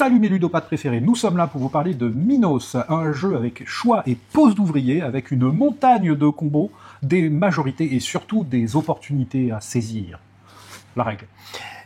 Salut mes ludopathes préférés, nous sommes là pour vous parler de Minos, un jeu avec choix et pose d'ouvriers, avec une montagne de combos, des majorités et surtout des opportunités à saisir. La règle.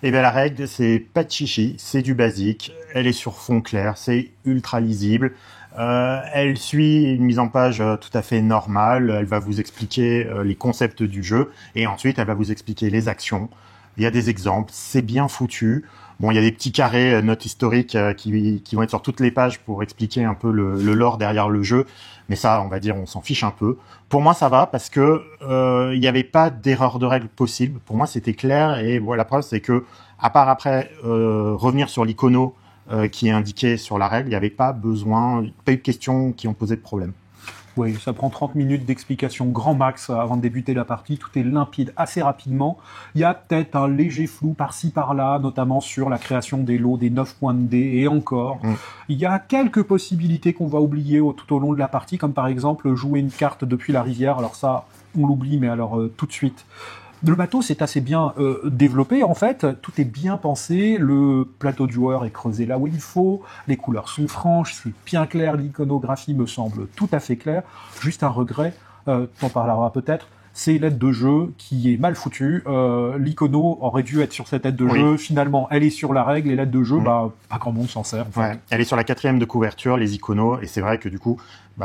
Eh bien la règle, c'est pas de chichi, c'est du basique, elle est sur fond clair, c'est ultra lisible, elle suit une mise en page tout à fait normale, elle va vous expliquer les concepts du jeu, et ensuite elle va vous expliquer les actions. Il y a des exemples, c'est bien foutu. Bon, il y a des petits carrés notes historiques qui vont être sur toutes les pages pour expliquer un peu le lore derrière le jeu. Mais ça, on va dire, on s'en fiche un peu. Pour moi, ça va parce que il n'y avait pas d'erreur de règle possible. Pour moi, c'était clair. Et voilà, la preuve, c'est que à part après revenir sur l'icono qui est indiqué sur la règle, il n'y avait pas besoin, pas eu de questions qui ont posé de problème. Oui, ça prend 30 minutes d'explication grand max avant de débuter la partie. Tout est limpide assez rapidement. Il y a peut-être un léger flou par-ci par-là, notamment sur la création des lots, des 9 points de dés et encore. Il y a quelques possibilités qu'on va oublier tout au long de la partie, comme par exemple jouer une carte depuis la rivière. Alors ça, on l'oublie, mais alors tout de suite. Le bateau c'est assez bien développé, en fait, tout est bien pensé, le plateau de joueur est creusé là où il faut, les couleurs sont franches, c'est bien clair, l'iconographie me semble tout à fait claire. Juste un regret, t'en parleras peut-être, c'est l'aide de jeu qui est mal foutue, l'icono aurait dû être sur cette aide de jeu, finalement elle est sur la règle et l'aide de jeu, pas grand monde s'en sert. En fait. Ouais. Elle est sur la 4e de couverture, les iconos, et c'est vrai que du coup,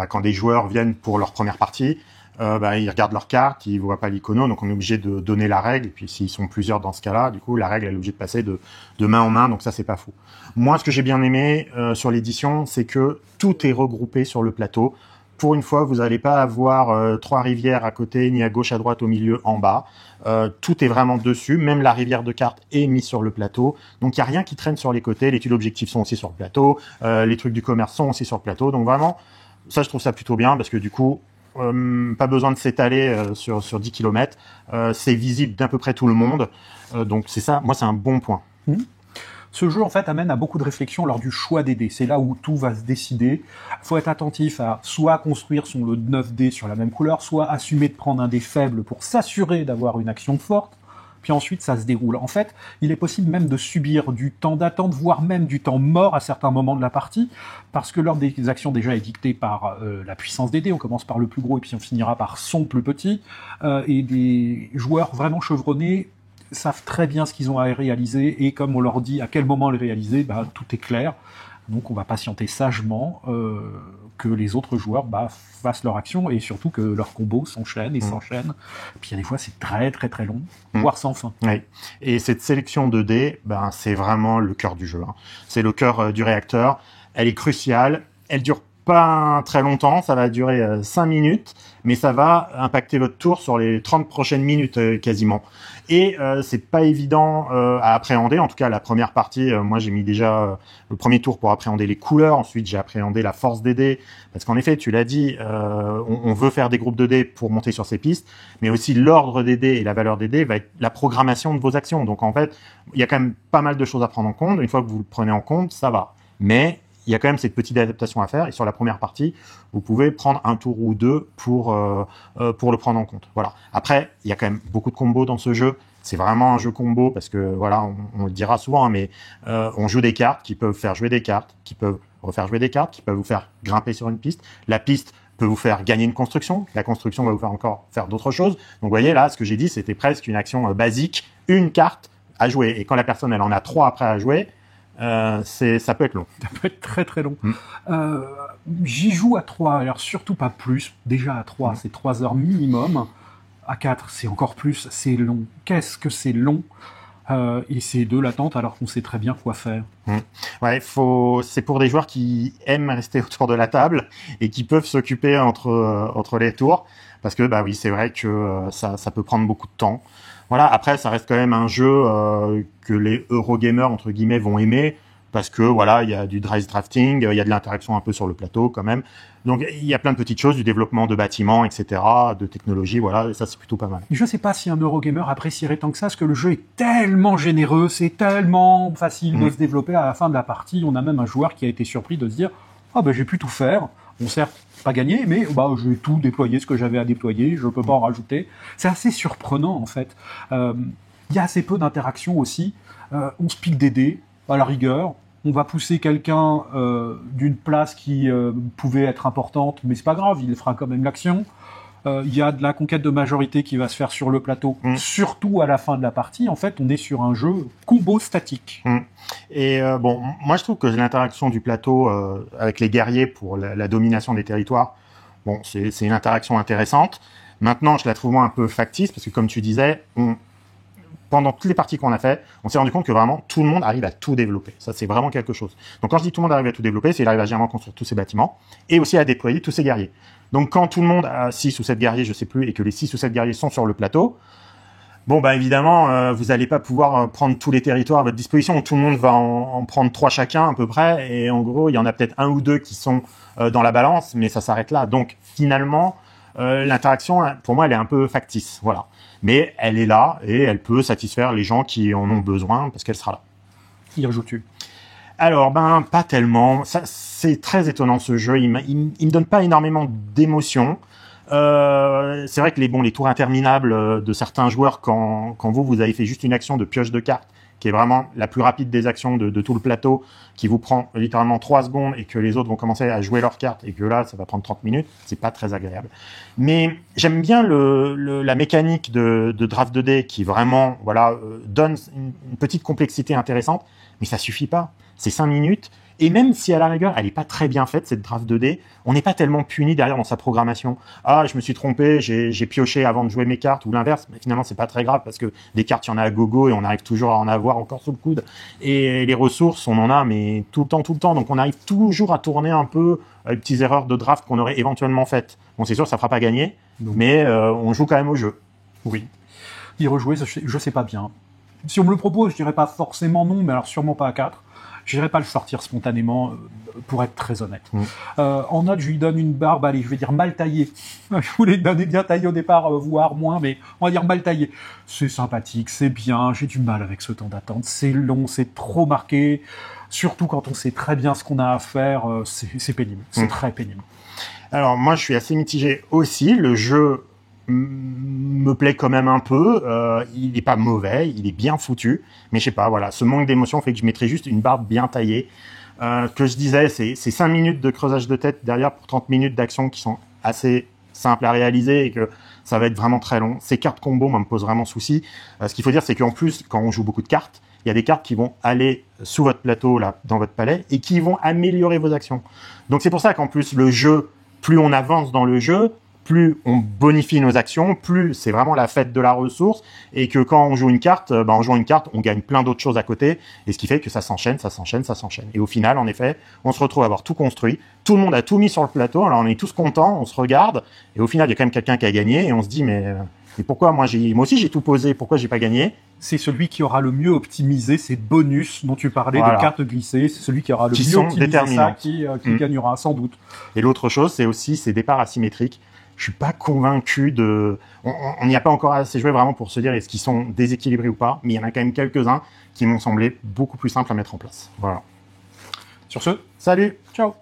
quand des joueurs viennent pour leur première partie, ils regardent leur carte, ils voient pas l'icono, donc on est obligé de donner la règle, et puis s'ils sont plusieurs dans ce cas-là, du coup, la règle, elle est obligée de passer de main en main, donc ça, c'est pas fou. Moi, ce que j'ai bien aimé sur l'édition, c'est que tout est regroupé sur le plateau. Pour une fois, vous n'allez pas avoir 3 rivières à côté, ni à gauche, à droite, au milieu, en bas. Tout est vraiment dessus, même la rivière de cartes est mise sur le plateau, donc il n'y a rien qui traîne sur les côtés, les tuiles objectifs sont aussi sur le plateau, les trucs du commerce sont aussi sur le plateau, donc vraiment, ça, je trouve ça plutôt bien, parce que du coup, pas besoin de s'étaler sur 10 km, c'est visible d'à peu près tout le monde, donc c'est ça, moi c'est un bon point. Ce jeu en fait amène à beaucoup de réflexions lors du choix des dés, c'est là où tout va se décider. Il faut être attentif à soit construire son lot de 9 dés sur la même couleur, soit assumer de prendre un dé faible pour s'assurer d'avoir une action forte, puis ensuite ça se déroule. En fait, il est possible même de subir du temps d'attente, voire même du temps mort à certains moments de la partie, parce que l'ordre des actions déjà est dicté par la puissance des dés, on commence par le plus gros et puis on finira par son plus petit, et des joueurs vraiment chevronnés savent très bien ce qu'ils ont à réaliser, et comme on leur dit à quel moment le réaliser, tout est clair. Donc on va patienter sagement que les autres joueurs fassent leur action, et surtout que leurs combos s'enchaînent et s'enchaînent. Puis il y a des fois c'est très très très long, voire sans fin. Oui. Et cette sélection de dés, c'est vraiment le cœur du jeu. C'est le cœur du réacteur. Elle est cruciale. Elle dure pas très longtemps, ça va durer 5 minutes, mais ça va impacter votre tour sur les 30 prochaines minutes quasiment. Et c'est pas évident à appréhender, en tout cas la première partie, moi j'ai mis déjà le premier tour pour appréhender les couleurs, ensuite j'ai appréhendé la force des dés, parce qu'en effet, tu l'as dit, on veut faire des groupes de dés pour monter sur ces pistes, mais aussi l'ordre des dés et la valeur des dés va être la programmation de vos actions. Donc en fait, il y a quand même pas mal de choses à prendre en compte, une fois que vous le prenez en compte, ça va. Mais il y a quand même cette petite adaptation à faire, et sur la première partie, vous pouvez prendre un tour ou deux pour le prendre en compte. Voilà. Après, il y a quand même beaucoup de combos dans ce jeu. C'est vraiment un jeu combo parce que voilà, on le dira souvent, mais on joue des cartes qui peuvent faire jouer des cartes, qui peuvent refaire jouer des cartes, qui peuvent vous faire grimper sur une piste. La piste peut vous faire gagner une construction. La construction va vous faire encore faire d'autres choses. Donc vous voyez là, ce que j'ai dit, c'était presque une action basique, une carte à jouer. Et quand la personne elle en a 3 après à jouer, ça peut être long. Ça peut être très très long. J'y joue à 3, alors surtout pas plus. Déjà à 3, c'est 3 heures minimum. À 4, c'est encore plus, c'est long. Qu'est-ce que c'est long, et c'est de l'attente alors qu'on sait très bien quoi faire. Ouais, c'est pour des joueurs qui aiment rester autour de la table et qui peuvent s'occuper entre les tours. Parce que oui, c'est vrai que ça peut prendre beaucoup de temps. Voilà, après, ça reste quand même un jeu que les Eurogamers, entre guillemets, vont aimer, parce que voilà, il y a du dry drafting, il y a de l'interaction un peu sur le plateau quand même. Donc il y a plein de petites choses, du développement de bâtiments, etc., de technologie, voilà, et ça c'est plutôt pas mal. Je sais pas si un Eurogamer apprécierait tant que ça, parce que le jeu est tellement généreux, c'est tellement facile de se développer. À la fin de la partie, on a même un joueur qui a été surpris de se dire « Ah j'ai pu tout faire ». Bon, certes, pas gagné, mais j'ai tout déployé, ce que j'avais à déployer, je peux pas en rajouter. C'est assez surprenant, en fait. Il y a assez peu d'interactions aussi. On se pique des dés, à la rigueur, on va pousser quelqu'un d'une place qui pouvait être importante, mais c'est pas grave, il fera quand même l'action. Il y a de la conquête de majorité qui va se faire sur le plateau, surtout à la fin de la partie. En fait, on est sur un jeu combo statique. Et bon, moi je trouve que l'interaction du plateau avec les guerriers pour la domination des territoires, bon, c'est une interaction intéressante. Maintenant, je la trouve un peu factice parce que, comme tu disais, pendant toutes les parties qu'on a fait, on s'est rendu compte que vraiment tout le monde arrive à tout développer. Ça, c'est vraiment quelque chose. Donc, quand je dis tout le monde arrive à tout développer, c'est qu'il arrive à généralement construire tous ses bâtiments et aussi à déployer tous ses guerriers. Donc, quand tout le monde a 6 ou 7 guerriers, je sais plus, et que les 6 ou 7 guerriers sont sur le plateau, bon, bah évidemment, vous n'allez pas pouvoir prendre tous les territoires à votre disposition. Tout le monde va en prendre 3 chacun à peu près, et en gros, il y en a peut-être 1 ou 2 qui sont dans la balance, mais ça s'arrête là. Donc, finalement, l'interaction, pour moi, elle est un peu factice, voilà. Mais elle est là et elle peut satisfaire les gens qui en ont besoin parce qu'elle sera là. Y rejoues-tu? Alors, pas tellement. Ça, c'est très étonnant ce jeu. Il me donne pas énormément d'émotions. C'est vrai que les tours interminables de certains joueurs, quand vous avez fait juste une action de pioche de cartes, qui est vraiment la plus rapide des actions de tout le plateau, qui vous prend littéralement 3 secondes et que les autres vont commencer à jouer leurs cartes et que là, ça va prendre 30 minutes, c'est pas très agréable. Mais j'aime bien la mécanique de draft 2D qui vraiment, donne une petite complexité intéressante, mais ça suffit pas. C'est 5 minutes. Et même si à la rigueur, elle est pas très bien faite, cette draft 2D, on n'est pas tellement puni derrière dans sa programmation. Ah, je me suis trompé, j'ai pioché avant de jouer mes cartes ou l'inverse. Mais finalement, c'est pas très grave parce que des cartes, il y en a à gogo et on arrive toujours à en avoir encore sous le coude. Et les ressources, on en a, mais tout le temps. Donc, on arrive toujours à tourner un peu les petites erreurs de draft qu'on aurait éventuellement faites. Bon, c'est sûr, ça fera pas gagner, mais on joue quand même au jeu. Oui. Y rejouer, je sais pas bien. Si on me le propose, je dirais pas forcément non, mais alors sûrement pas à 4. Je n'irais pas le sortir spontanément, pour être très honnête. En note, je lui donne une barbe, allez, je vais dire mal taillée. Je voulais donner bien taillée au départ, voire moins, mais on va dire mal taillée. C'est sympathique, c'est bien, j'ai du mal avec ce temps d'attente. C'est long, c'est trop marqué. Surtout quand on sait très bien ce qu'on a à faire, c'est pénible. C'est très pénible. Alors, moi, je suis assez mitigé aussi. Le jeu me plaît quand même un peu. Il est pas mauvais, il est bien foutu, mais je sais pas, voilà, ce manque d'émotion fait que je mettrais juste une barbe bien taillée. Que je disais, c'est 5 minutes de creusage de tête derrière pour 30 minutes d'action qui sont assez simples à réaliser et que ça va être vraiment très long. Ces cartes combo, me posent vraiment souci. Ce qu'il faut dire, c'est qu'en plus, quand on joue beaucoup de cartes, il y a des cartes qui vont aller sous votre plateau, là, dans votre palais, et qui vont améliorer vos actions. Donc c'est pour ça qu'en plus, le jeu, plus on avance dans le jeu, plus on bonifie nos actions, plus c'est vraiment la fête de la ressource, et que quand on joue une carte, en jouant une carte, on gagne plein d'autres choses à côté, et ce qui fait que ça s'enchaîne. Et au final, en effet, on se retrouve à avoir tout construit, tout le monde a tout mis sur le plateau, alors on est tous contents, on se regarde, et au final, il y a quand même quelqu'un qui a gagné, et on se dit, mais pourquoi moi aussi j'ai tout posé, pourquoi j'ai pas gagné? C'est celui qui aura le mieux optimisé ces bonus dont tu parlais, de cartes glissées, c'est celui qui aura le mieux optimisé ça qui gagnera, sans doute. Et l'autre chose, c'est aussi ces départs asymétriques. Je suis pas convaincu on n'y a pas encore assez joué vraiment pour se dire est-ce qu'ils sont déséquilibrés ou pas, mais il y en a quand même quelques-uns qui m'ont semblé beaucoup plus simples à mettre en place. Voilà. Sur ce, salut! Ciao!